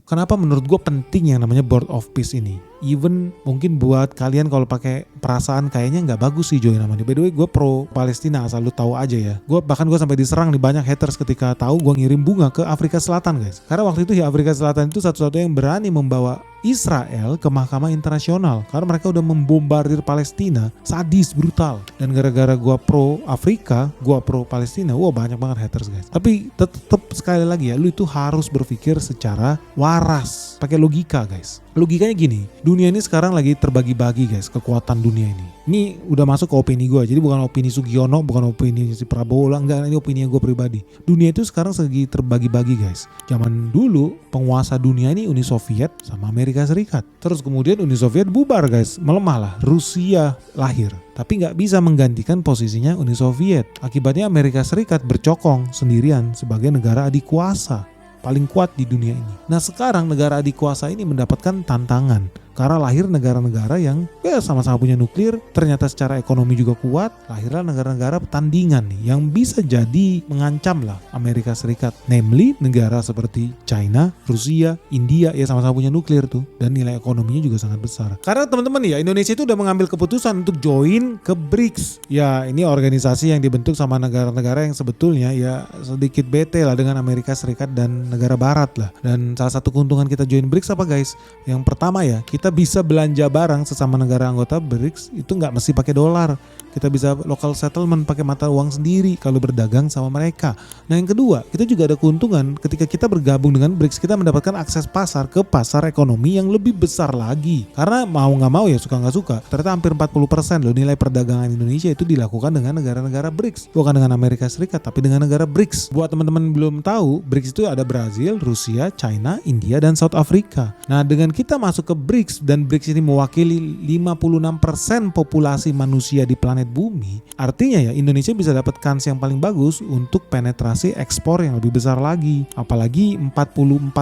Kenapa menurut gue penting yang namanya Board of Peace ini? Even mungkin buat kalian kalau pakai perasaan kayaknya nggak bagus sih join namanya. By the way, gue pro Palestina asal lu tahu aja ya. Gue sampai diserang nih banyak haters ketika tahu gue ngirim bunga ke Afrika Selatan guys. Karena waktu itu ya Afrika Selatan itu satu-satunya yang berani membawa Israel ke mahkamah internasional karena mereka udah membombardir Palestina sadis, brutal. Dan gara-gara gue pro Afrika, gue pro Palestina, banyak banget haters guys. Tapi tetap sekali lagi ya, lu itu harus berpikir secara waras, pakai logika guys. Logikanya gini, dunia ini sekarang lagi terbagi-bagi guys, kekuatan dunia ini. Ini udah masuk ke opini gue, jadi bukan opini Sugiono, bukan opini si Prabowo lah, enggak, ini opini gue pribadi. Dunia itu sekarang lagi terbagi-bagi guys. Zaman dulu penguasa dunia ini Uni Soviet sama Amerika Serikat. Terus kemudian Uni Soviet bubar guys, melemah lah, Rusia lahir. Tapi nggak bisa menggantikan posisinya Uni Soviet. Akibatnya Amerika Serikat bercokong sendirian sebagai negara adik kuasa paling kuat di dunia ini. Nah sekarang negara adik kuasa ini mendapatkan tantangan karena lahir negara-negara yang sama-sama punya nuklir, ternyata secara ekonomi juga kuat, lahirlah negara-negara tandingan nih yang bisa jadi mengancam lah Amerika Serikat, namely negara seperti China, Rusia, India ya sama-sama punya nuklir tuh dan nilai ekonominya juga sangat besar. Karena teman-teman ya Indonesia itu udah mengambil keputusan untuk join ke BRICS. Ya ini organisasi yang dibentuk sama negara-negara yang sebetulnya ya sedikit bete lah dengan Amerika Serikat dan negara barat lah. Dan salah satu keuntungan kita join BRICS apa guys? Yang pertama ya, kita bisa belanja barang sesama negara anggota BRICS itu nggak mesti pakai dolar. Kita bisa local settlement pakai mata uang sendiri kalau berdagang sama mereka. Nah yang kedua, kita juga ada keuntungan ketika kita bergabung dengan BRICS, kita mendapatkan akses pasar ke pasar ekonomi yang lebih besar lagi. Karena mau nggak mau ya suka nggak suka, ternyata hampir 40% loh nilai perdagangan Indonesia itu dilakukan dengan negara-negara BRICS. Bukan dengan Amerika Serikat, tapi dengan negara BRICS. Buat teman-teman belum tahu, BRICS itu ada Brazil, Rusia, China, India, dan South Africa. Nah dengan kita masuk ke BRICS dan BRICS ini mewakili 56% populasi manusia di planet bumi, artinya ya Indonesia bisa dapat kans yang paling bagus untuk penetrasi ekspor yang lebih besar lagi. Apalagi 44%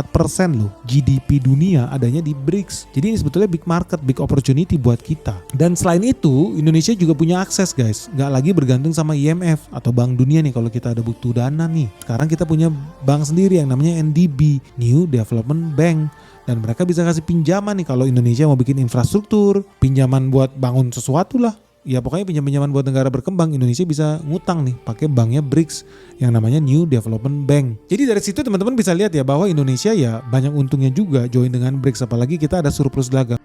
loh GDP dunia adanya di BRICS. Jadi ini sebetulnya big market, big opportunity buat kita. Dan selain itu Indonesia juga punya akses guys, nggak lagi bergantung sama IMF atau Bank Dunia nih kalau kita ada butuh dana nih. Sekarang kita punya bank sendiri yang namanya NDB, New Development Bank. Dan mereka bisa kasih pinjaman nih kalau Indonesia mau bikin infrastruktur, pinjaman buat bangun sesuatu lah. Ya pokoknya pinjaman buat negara berkembang, Indonesia bisa ngutang nih pakai banknya BRICS yang namanya New Development Bank. Jadi dari situ teman-teman bisa lihat ya bahwa Indonesia ya banyak untungnya juga join dengan BRICS, apalagi kita ada surplus dagang.